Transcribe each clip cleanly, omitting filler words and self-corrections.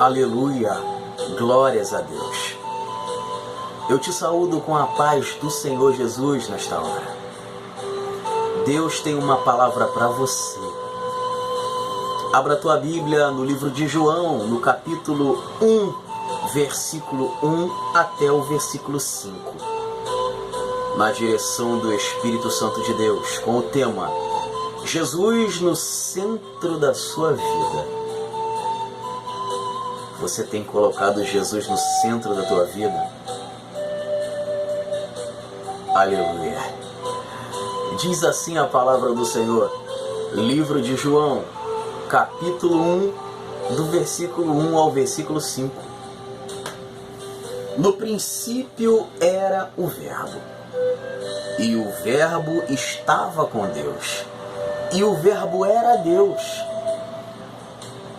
Aleluia, glórias a Deus. Eu te saúdo com a paz do Senhor Jesus nesta hora. Deus tem uma palavra para você. Abra a tua Bíblia no livro de João, no capítulo 1, versículo 1 até o versículo 5. Na direção do Espírito Santo de Deus, com o tema Jesus no centro da sua vida. Você tem colocado Jesus no centro da tua vida? Aleluia. Diz assim a palavra do Senhor, livro de João, capítulo 1, do versículo 1 ao versículo 5. No princípio era o Verbo, e o Verbo estava com Deus, e o Verbo era Deus.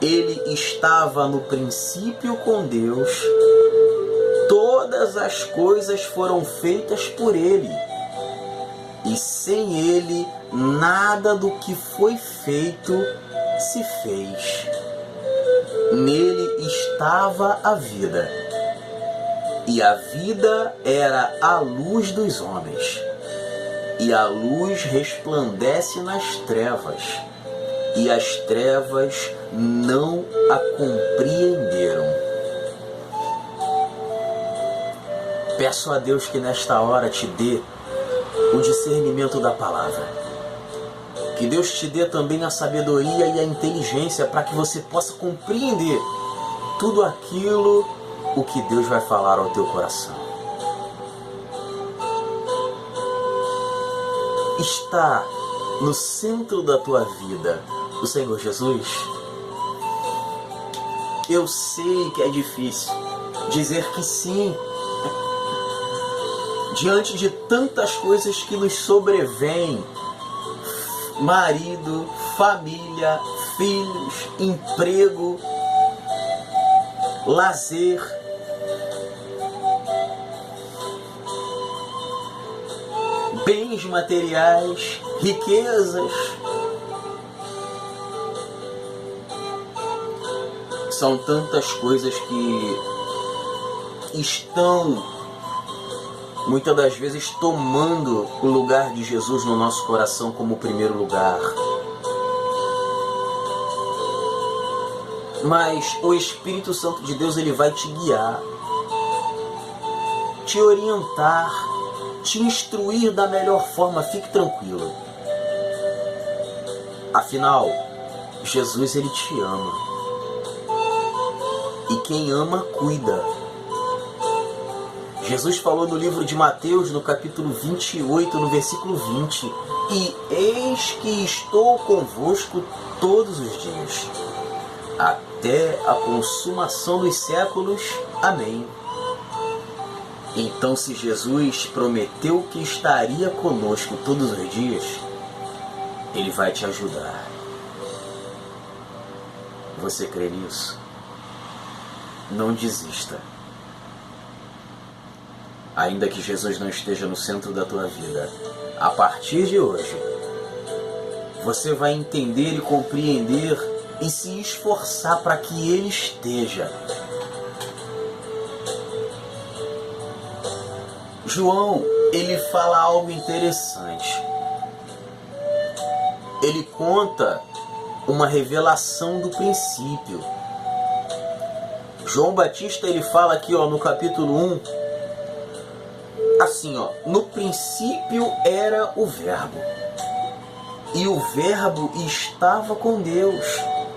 Ele estava no princípio com Deus. Todas as coisas foram feitas por Ele, e sem Ele nada do que foi feito se fez. Nele estava a vida, e a vida era a luz dos homens, e a luz resplandece nas trevas, e as trevas não a compreenderam. Peço a Deus que nesta hora te dê o discernimento da palavra. Que Deus te dê também a sabedoria e a inteligência para que você possa compreender tudo aquilo o que Deus vai falar ao teu coração. Está no centro da tua vida o Senhor Jesus? Eu sei que é difícil dizer que sim, diante de tantas coisas que nos sobrevêm, marido, família, filhos, emprego, lazer, bens materiais, riquezas. São tantas coisas que estão, muitas das vezes, tomando o lugar de Jesus no nosso coração como o primeiro lugar. Mas o Espírito Santo de Deus, ele vai te guiar, te orientar, te instruir da melhor forma. Fique tranquilo. Afinal, Jesus, ele te ama. E quem ama, cuida. Jesus falou no livro de Mateus, no capítulo 28, no versículo 20. E eis que estou convosco todos os dias, até a consumação dos séculos. Amém. Então, se Jesus prometeu que estaria conosco todos os dias, Ele vai te ajudar. Você crê nisso? Não desista. Ainda que Jesus não esteja no centro da tua vida, a partir de hoje, você vai entender e compreender e se esforçar para que Ele esteja. João, ele fala algo interessante. Ele conta uma revelação do princípio. João Batista, ele fala aqui, no capítulo 1, assim, no princípio era o Verbo, e o Verbo estava com Deus.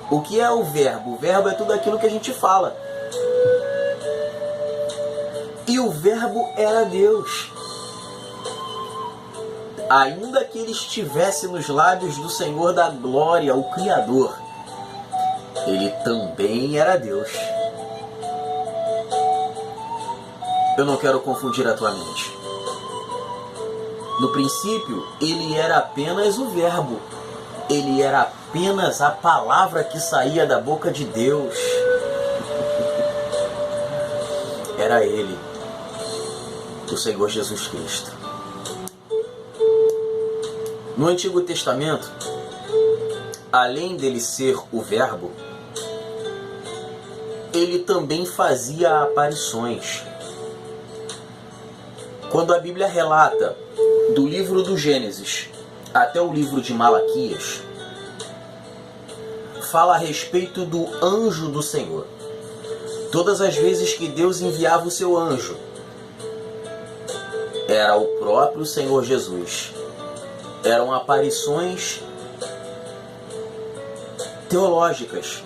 O que é o Verbo? O Verbo é tudo aquilo que a gente fala. E o Verbo era Deus. Ainda que ele estivesse nos lábios do Senhor da glória, o Criador, ele também era Deus. Eu não quero confundir a tua mente. No princípio, ele era apenas o Verbo. Ele era apenas a palavra que saía da boca de Deus. Era Ele, o Senhor Jesus Cristo. No Antigo Testamento, além dele ser o Verbo, ele também fazia aparições. Quando a Bíblia relata do livro do Gênesis até o livro de Malaquias, fala a respeito do anjo do Senhor. Todas as vezes que Deus enviava o seu anjo, era o próprio Senhor Jesus. Eram aparições teológicas.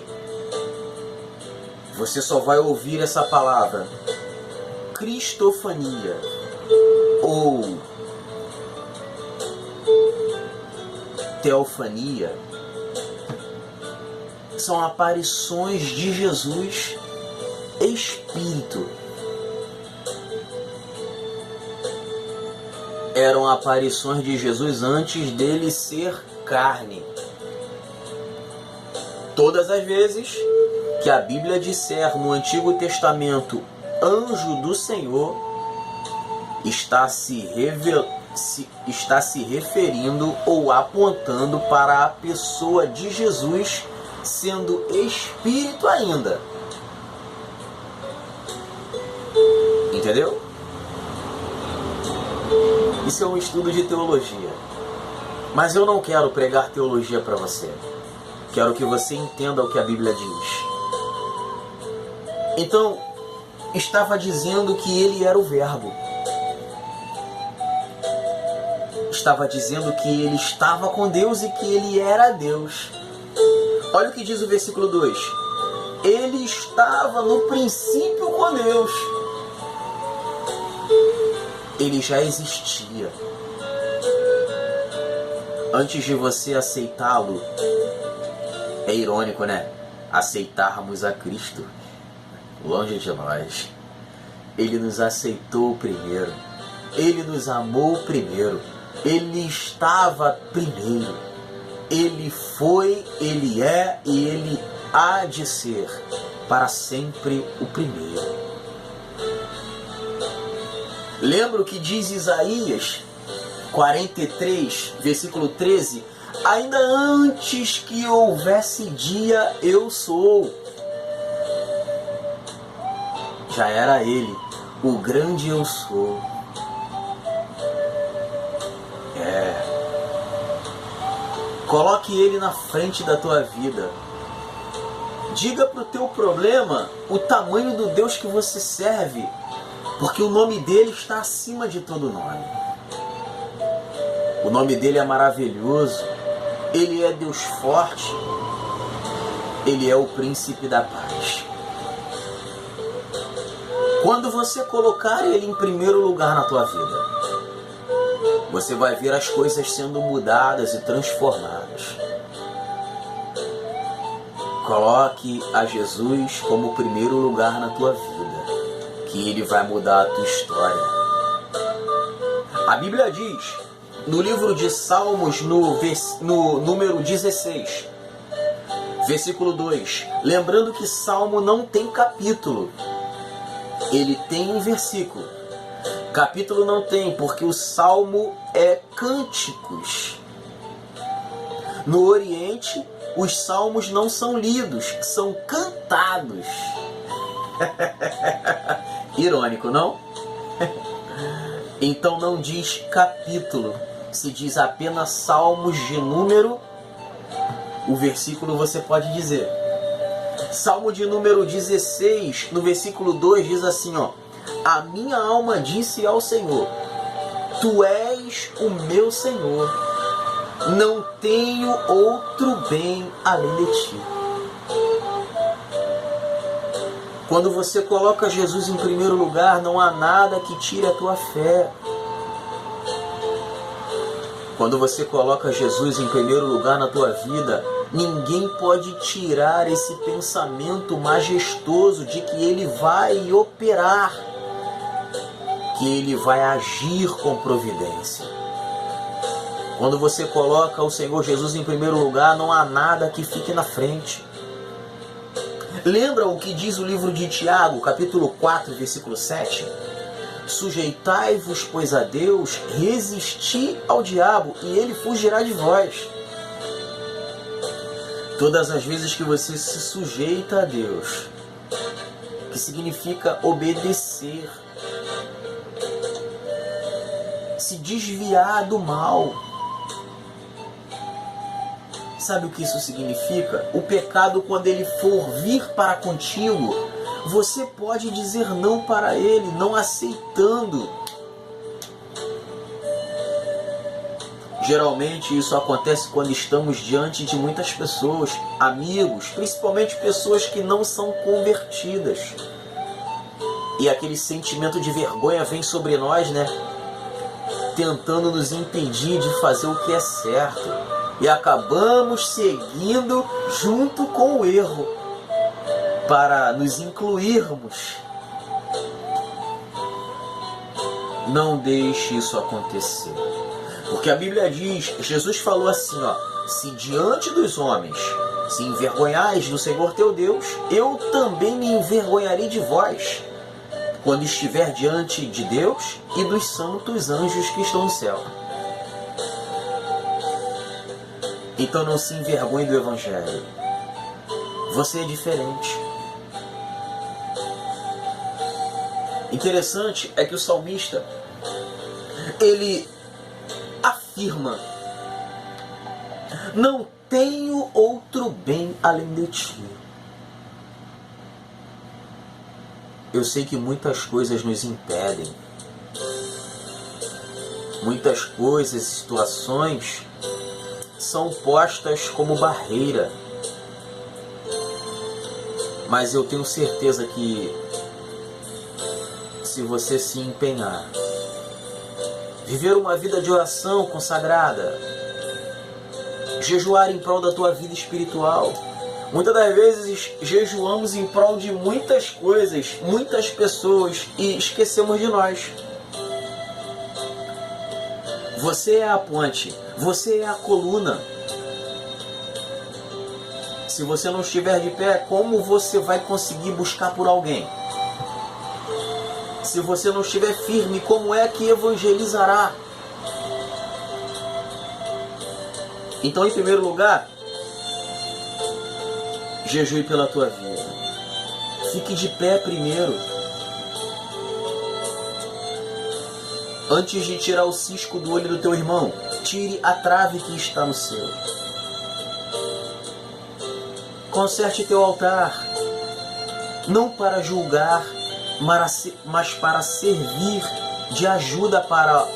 Você só vai ouvir essa palavra, cristofania, ou teofania. São aparições de Jesus Espírito. Eram aparições de Jesus antes dele ser carne. Todas as vezes que a Bíblia disser no Antigo Testamento anjo do Senhor, está se referindo ou apontando para a pessoa de Jesus sendo Espírito ainda. Entendeu? Isso é um estudo de teologia. Mas eu não quero pregar teologia para você. Quero que você entenda o que a Bíblia diz. Então, estava dizendo que ele era o Verbo. Estava dizendo que ele estava com Deus e que ele era Deus. Olha o que diz o versículo 2. Ele estava no princípio com Deus. Ele já existia. Antes de você aceitá-lo, é irônico, né? Aceitarmos a Cristo. Longe de nós. Ele nos aceitou primeiro. Ele nos amou primeiro. Ele estava primeiro. Ele foi, ele é e ele há de ser para sempre o primeiro. Lembra o que diz Isaías 43, versículo 13? Ainda antes que houvesse dia, eu sou. Já era ele, o grande eu sou. Coloque ele na frente da tua vida. Diga para o teu problema o tamanho do Deus que você serve, porque o nome dele está acima de todo nome. O nome dele é maravilhoso. Ele é Deus forte. Ele é o príncipe da paz. Quando você colocar ele em primeiro lugar na tua vida, você vai ver as coisas sendo mudadas e transformadas. Coloque a Jesus como primeiro lugar na tua vida, que ele vai mudar a tua história. A Bíblia diz, no livro de Salmos, no número 16, versículo 2, lembrando que Salmo não tem capítulo, ele tem versículo. Capítulo não tem, porque o Salmo é cânticos. No Oriente, os salmos não são lidos, são cantados. Irônico, não? Então não diz capítulo, se diz apenas salmos de número, o versículo você pode dizer. Salmo de número 16, no versículo 2, diz assim, ó: a minha alma disse ao Senhor, tu és o meu Senhor, não tenho outro bem além de ti. Quando você coloca Jesus em primeiro lugar, não há nada que tire a tua fé. Quando você coloca Jesus em primeiro lugar na tua vida, ninguém pode tirar esse pensamento majestoso de que ele vai operar, que ele vai agir com providência. Quando você coloca o Senhor Jesus em primeiro lugar, não há nada que fique na frente. Lembra o que diz o livro de Tiago, capítulo 4, versículo 7? Sujeitai-vos, pois, a Deus, resisti ao diabo, e ele fugirá de vós. Todas as vezes que você se sujeita a Deus, que significa obedecer, se desviar do mal. Sabe o que isso significa? O pecado, quando ele for vir para contigo, você pode dizer não para ele, não aceitando. Geralmente isso acontece quando estamos diante de muitas pessoas, amigos, principalmente pessoas que não são convertidas. E aquele sentimento de vergonha vem sobre nós, né? Tentando nos impedir de fazer o que é certo. E acabamos seguindo junto com o erro para nos incluirmos. Não deixe isso acontecer. Porque a Bíblia diz, Jesus falou assim, ó: se diante dos homens se envergonhais do Senhor teu Deus, eu também me envergonharei de vós, quando estiver diante de Deus e dos santos anjos que estão no céu. Então não se envergonhe do Evangelho. Você é diferente. Interessante é que o salmista, ele afirma: não tenho outro bem além de ti. Eu sei que muitas coisas nos impedem. Muitas coisas, situações são postas como barreira. Mas eu tenho certeza que se você se empenhar, viver uma vida de oração consagrada, jejuar em prol da tua vida espiritual. Muitas das vezes jejuamos em prol de muitas coisas, muitas pessoas e esquecemos de nós. Você é a ponte, você é a coluna. Se você não estiver de pé, como você vai conseguir buscar por alguém? Se você não estiver firme, como é que evangelizará? Então, em primeiro lugar, jejue pela tua vida. Fique de pé primeiro. Antes de tirar o cisco do olho do teu irmão, tire a trave que está no seu. Conserte teu altar, não para julgar, mas para servir de ajuda para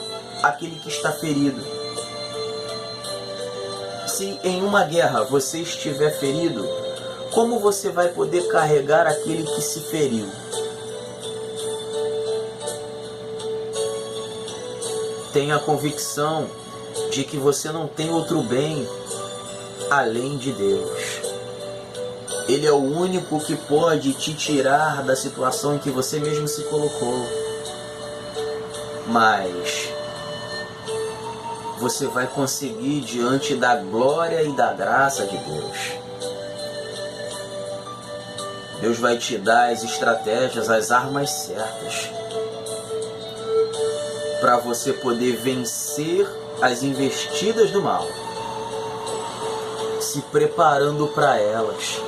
aquele que está ferido. Se em uma guerra você estiver ferido, como você vai poder carregar aquele que se feriu? Tenha a convicção de que você não tem outro bem além de Deus. Ele é o único que pode te tirar da situação em que você mesmo se colocou. Mas você vai conseguir diante da glória e da graça de Deus. Deus vai te dar as estratégias, as armas certas, para você poder vencer as investidas do mal, se preparando para elas.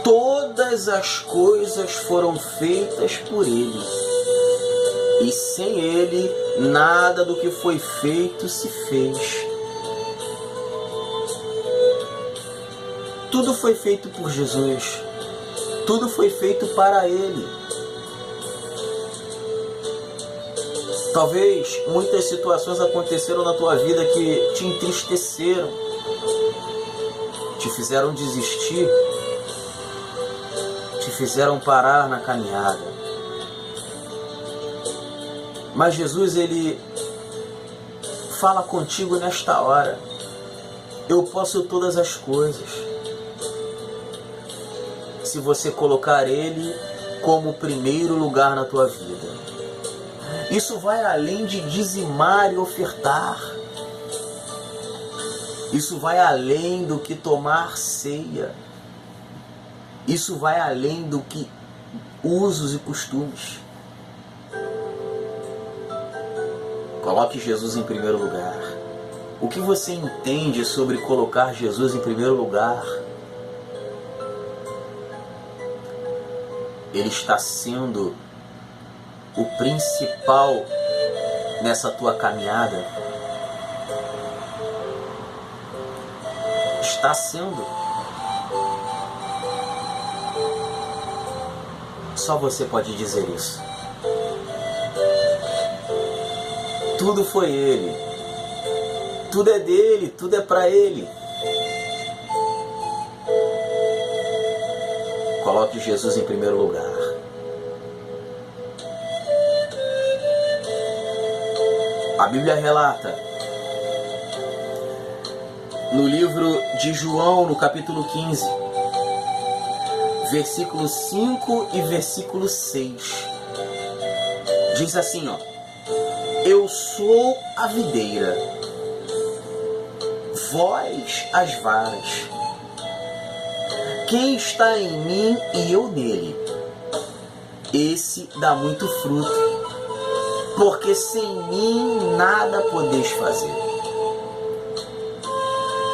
Todas as coisas foram feitas por Ele, e sem Ele nada do que foi feito se fez. Tudo foi feito por Jesus, tudo foi feito para Ele. Talvez muitas situações aconteceram na tua vida que te entristeceram, te fizeram desistir, te fizeram parar na caminhada. Mas Jesus, Ele fala contigo nesta hora: eu posso todas as coisas, se você colocar Ele como primeiro lugar na tua vida. Isso vai além de dizimar e ofertar. Isso vai além do que tomar ceia. Isso vai além do que usos e costumes. Coloque Jesus em primeiro lugar. O que você entende sobre colocar Jesus em primeiro lugar? Ele está sendo o principal nessa tua caminhada? Está sendo. Só você pode dizer isso. Tudo foi Ele. Tudo é dele, tudo é para Ele. Coloque Jesus em primeiro lugar. A Bíblia relata no livro de João, no capítulo 15, versículo 5 e versículo 6. Diz assim, ó: Eu sou a videira, vós as varas. Quem está em mim e eu nele, esse dá muito fruto, porque sem mim nada podeis fazer.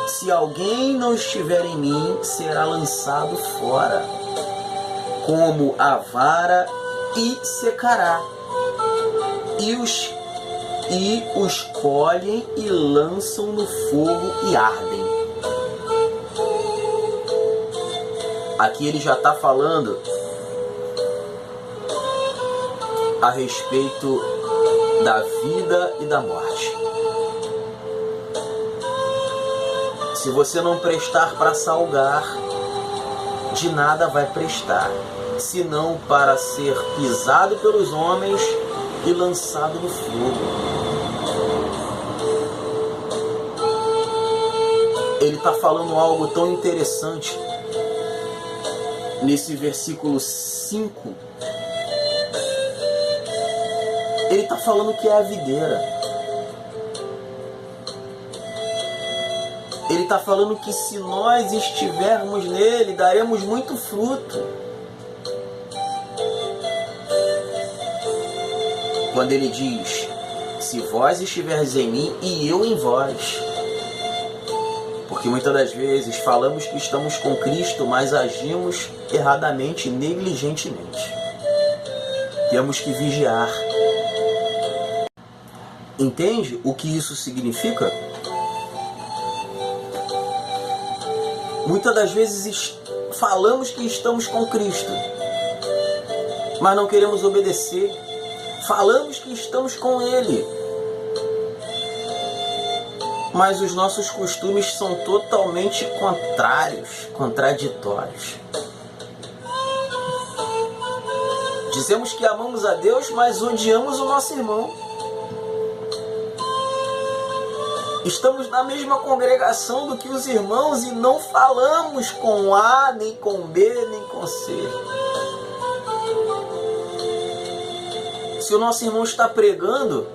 Se alguém não estiver em mim, será lançado fora, como a vara, e secará. E os colhem e lançam no fogo e ardem. Aqui ele já está falando a respeito da vida e da morte. Se você não prestar para salgar, de nada vai prestar, senão para ser pisado pelos homens e lançado no fogo. Ele está falando algo tão interessante nesse versículo 5. Ele está falando que é a videira. Ele está falando que se nós estivermos nele, daremos muito fruto. Quando ele diz: se vós estiveres em mim e eu em vós. Porque muitas das vezes falamos que estamos com Cristo, mas agimos erradamente, negligentemente. Temos que vigiar. Entende o que isso significa? Muitas das vezes falamos que estamos com Cristo, mas não queremos obedecer. Falamos que estamos com Ele, mas os nossos costumes são totalmente contrários, contraditórios. Dizemos que amamos a Deus, mas odiamos o nosso irmão. Estamos na mesma congregação do que os irmãos e não falamos com A, nem com B, nem com C. Se o nosso irmão está pregando,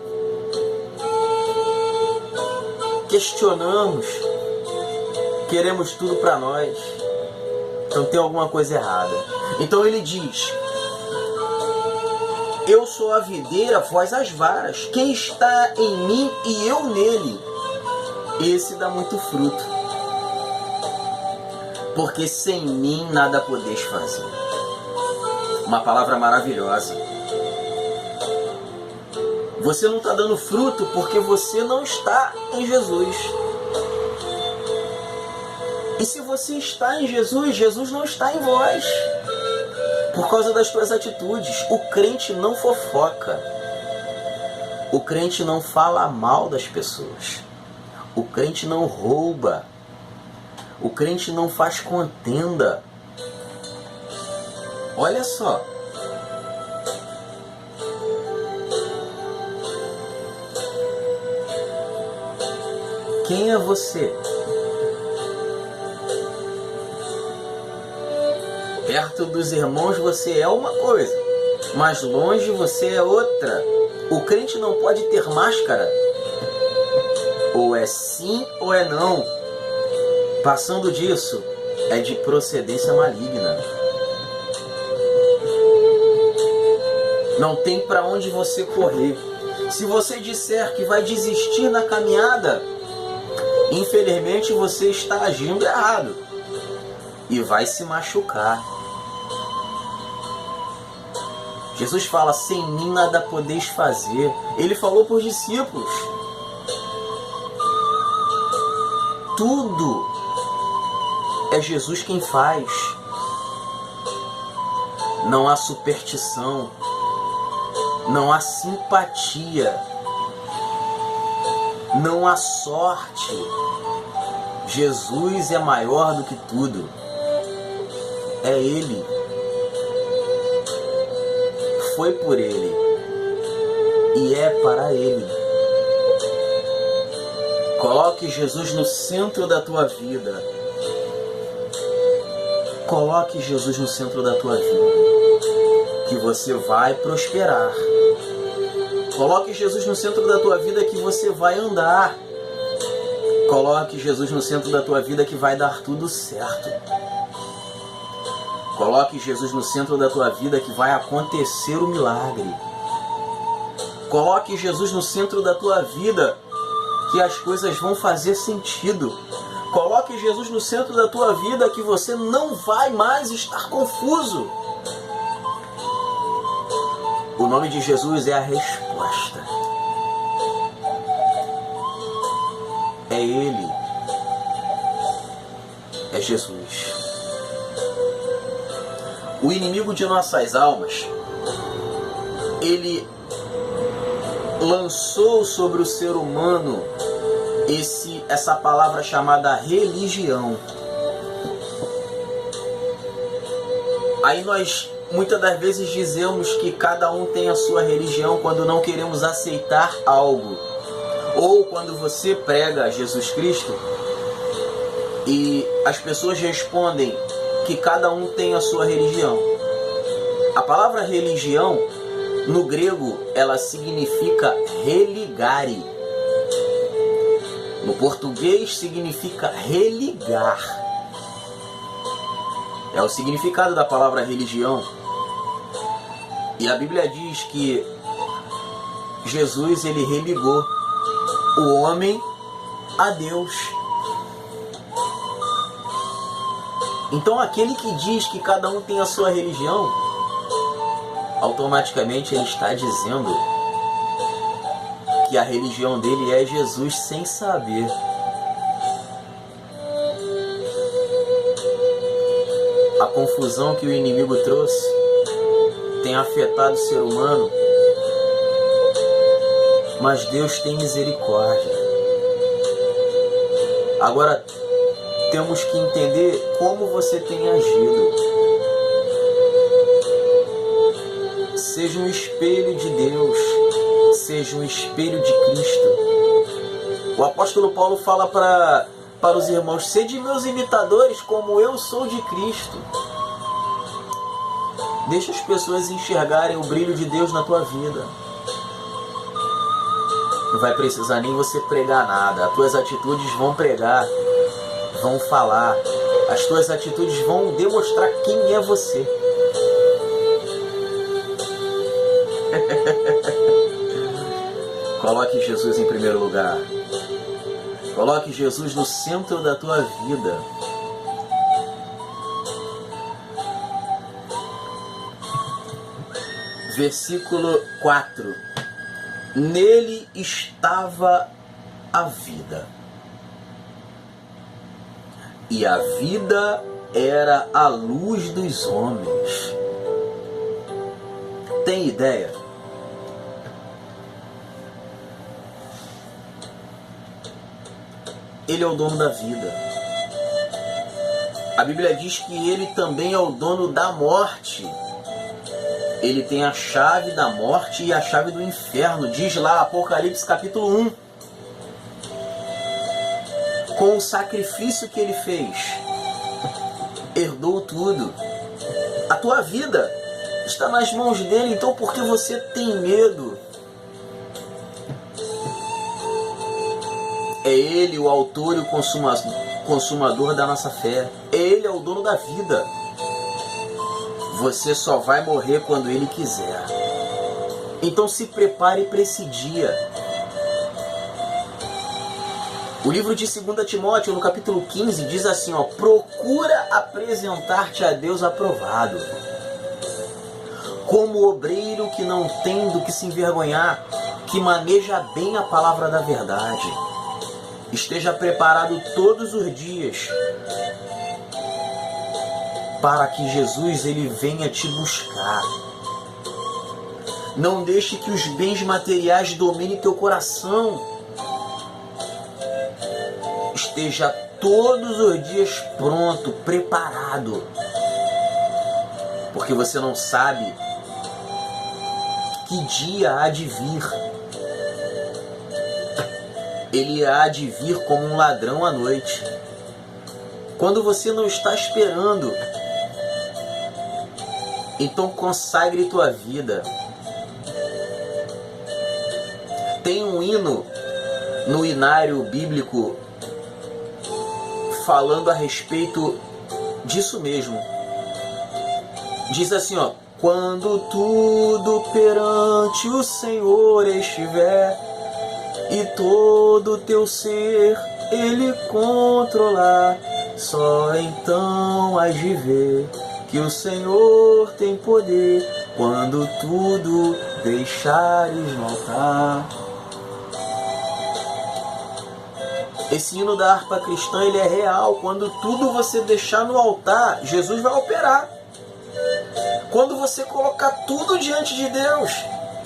questionamos, queremos tudo para nós. Então tem alguma coisa errada. Então ele diz: eu sou a videira, vós as varas. Quem está em mim e eu nele, esse dá muito fruto. Porque sem mim nada podeis fazer. Uma palavra maravilhosa. Você não está dando fruto porque você não está em Jesus. E se você está em Jesus, Jesus não está em vós. Por causa das tuas atitudes. O crente não fofoca. O crente não fala mal das pessoas. O crente não rouba. O crente não faz contenda. Olha só. Quem é você? Perto dos irmãos você é uma coisa, mas longe você é outra. O crente não pode ter máscara. Ou é sim ou é não. Passando disso, é de procedência maligna. Não tem para onde você correr. Se você disser que vai desistir na caminhada, infelizmente você está agindo errado e vai se machucar. Jesus fala, sem mim nada podeis fazer. Ele falou para os discípulos. Tudo é Jesus quem faz. Não há superstição, não há simpatia, não há sorte. Jesus é maior do que tudo. É Ele. Foi por Ele e é para Ele. Coloque Jesus no centro da tua vida. Coloque Jesus no centro da tua vida, que você vai prosperar. Coloque Jesus no centro da tua vida, que você vai andar. Coloque Jesus no centro da tua vida, que vai dar tudo certo. Coloque Jesus no centro da tua vida, que vai acontecer o milagre. Coloque Jesus no centro da tua vida, que as coisas vão fazer sentido. Coloque Jesus no centro da tua vida, que você não vai mais estar confuso. O nome de Jesus é a resposta. É Ele. É Jesus. O inimigo de nossas almas, ele lançou sobre o ser humano essa palavra chamada religião. Aí nós muitas das vezes dizemos que cada um tem a sua religião quando não queremos aceitar algo. Ou quando você prega Jesus Cristo e as pessoas respondem que cada um tem a sua religião. A palavra religião, no grego, ela significa religare. No português significa religar. É o significado da palavra religião. E a Bíblia diz que Jesus, ele religou o homem a Deus. Então aquele que diz que cada um tem a sua religião, automaticamente ele está dizendo que a religião dele é Jesus sem saber. A confusão que o inimigo trouxe tem afetado o ser humano, mas Deus tem misericórdia. Agora temos que entender como você tem agido. Seja um espelho de Deus, seja um espelho de Cristo. O apóstolo Paulo fala para os irmãos, sede meus imitadores como eu sou de Cristo. Deixa as pessoas enxergarem o brilho de Deus na tua vida. Não vai precisar nem você pregar nada. As tuas atitudes vão pregar, vão falar. As tuas atitudes vão demonstrar quem é você. Coloque Jesus em primeiro lugar. Coloque Jesus no centro da tua vida. Versículo 4. Nele estava a vida. E a vida era a luz dos homens. Tem ideia? Ele é o dono da vida. A Bíblia diz que ele também é o dono da morte. Ele tem a chave da morte e a chave do inferno. Diz lá, Apocalipse capítulo 1. Com o sacrifício que ele fez, herdou tudo. A tua vida está nas mãos dele, então por que você tem medo? É ele o autor e o consumador da nossa fé. Ele é o dono da vida. Você só vai morrer quando ele quiser. Então se prepare para esse dia. O livro de 2 Timóteo, no capítulo 15, diz assim, procura apresentar-te a Deus aprovado, como obreiro que não tem do que se envergonhar, que maneja bem a palavra da verdade. Esteja preparado todos os dias para que Jesus ele venha te buscar. Não deixe que os bens materiais dominem teu coração. Esteja todos os dias pronto, preparado. Porque você não sabe que dia há de vir. Ele há de vir como um ladrão à noite. Quando você não está esperando, então consagre tua vida. Tem um hino no hinário bíblico falando a respeito disso mesmo. Diz assim, ó: quando tudo perante o Senhor estiver e todo o teu ser Ele controlar, só então hás de ver que o Senhor tem poder quando tudo deixares no altar. Esse hino da harpa cristã ele é real. Quando tudo você deixar no altar, Jesus vai operar. Quando você colocar tudo diante de Deus,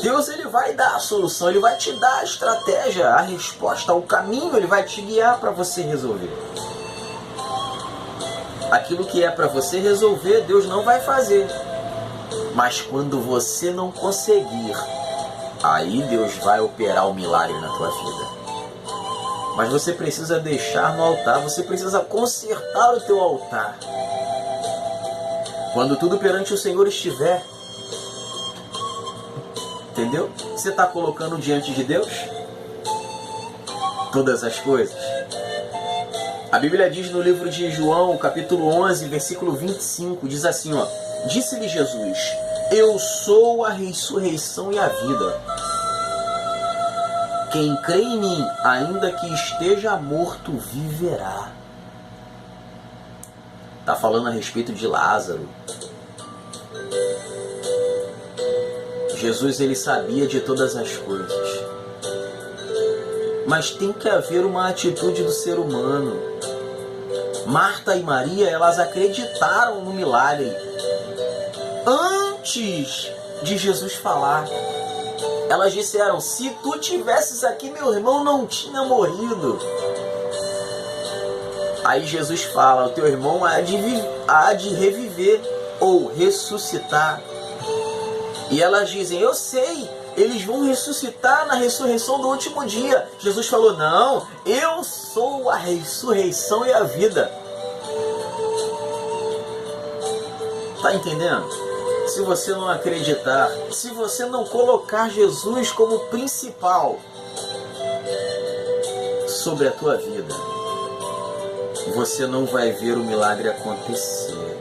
Deus ele vai dar a solução, Ele vai te dar a estratégia, a resposta, o caminho, Ele vai te guiar para você resolver. Aquilo que é para você resolver, Deus não vai fazer. Mas quando você não conseguir, aí Deus vai operar o milagre na tua vida. Mas você precisa deixar no altar, você precisa consertar o teu altar. Quando tudo perante o Senhor estiver, entendeu? Você está colocando diante de Deus todas as coisas. A Bíblia diz no livro de João, capítulo 11, versículo 25, diz assim, ó: disse-lhe Jesus: eu sou a ressurreição e a vida. Quem crê em mim, ainda que esteja morto, viverá. Está falando a respeito de Lázaro. Jesus ele sabia de todas as coisas. Mas tem que haver uma atitude do ser humano. Marta e Maria, elas acreditaram no milagre antes de Jesus falar. Elas disseram: se tu tivesses aqui, meu irmão não tinha morrido. Aí Jesus fala: o teu irmão há de reviver ou ressuscitar. E elas dizem: eu sei, eles vão ressuscitar na ressurreição do último dia. Jesus falou: não, eu sou a ressurreição e a vida. Tá entendendo? Se você não acreditar, se você não colocar Jesus como principal sobre a tua vida, você não vai ver o milagre acontecer.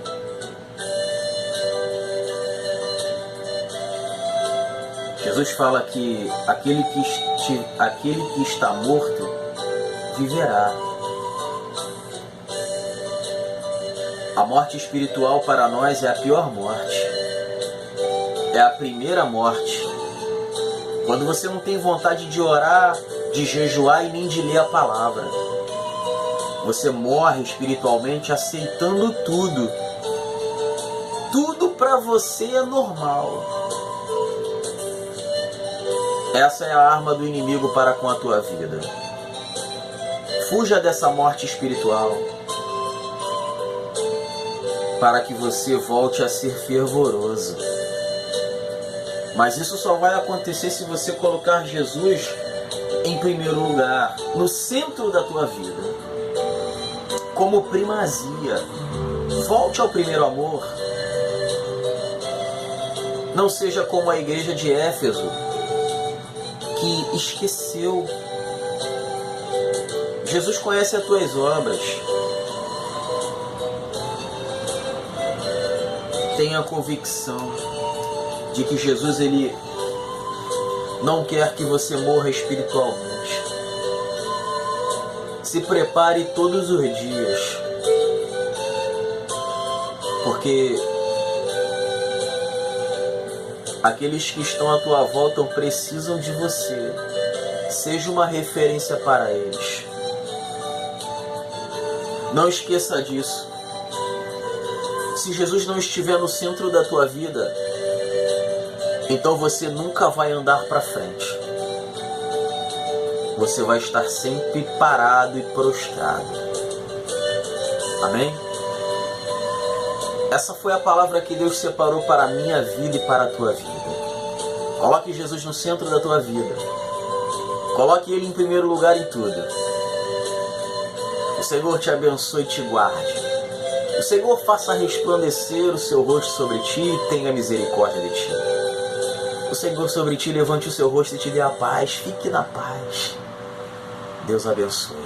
Jesus fala que aquele que está morto viverá. A morte espiritual para nós é a pior morte. É a primeira morte. Quando você não tem vontade de orar, de jejuar e nem de ler a palavra. Você morre espiritualmente aceitando tudo. Tudo para você é normal. Essa é a arma do inimigo para com a tua vida. Fuja dessa morte espiritual, para que você volte a ser fervoroso. Mas isso só vai acontecer se você colocar Jesus em primeiro lugar, no centro da tua vida, como primazia. Volte ao primeiro amor. Não seja como a igreja de Éfeso, que esqueceu. Jesus conhece as tuas obras. Tenha convicção de que Jesus ele não quer que você morra espiritualmente. Se prepare todos os dias, porque Aqueles que estão à tua volta precisam de você. Seja uma referência para eles. Não esqueça disso. Se Jesus não estiver no centro da tua vida, então você nunca vai andar para frente. Você vai estar sempre parado e prostrado. Amém? Essa foi a palavra que Deus separou para a minha vida e para a tua vida. Coloque Jesus no centro da tua vida. Coloque Ele em primeiro lugar em tudo. O Senhor te abençoe e te guarde. O Senhor faça resplandecer o seu rosto sobre ti e tenha misericórdia de ti. O Senhor sobre ti levante o seu rosto e te dê a paz. Fique na paz. Deus abençoe.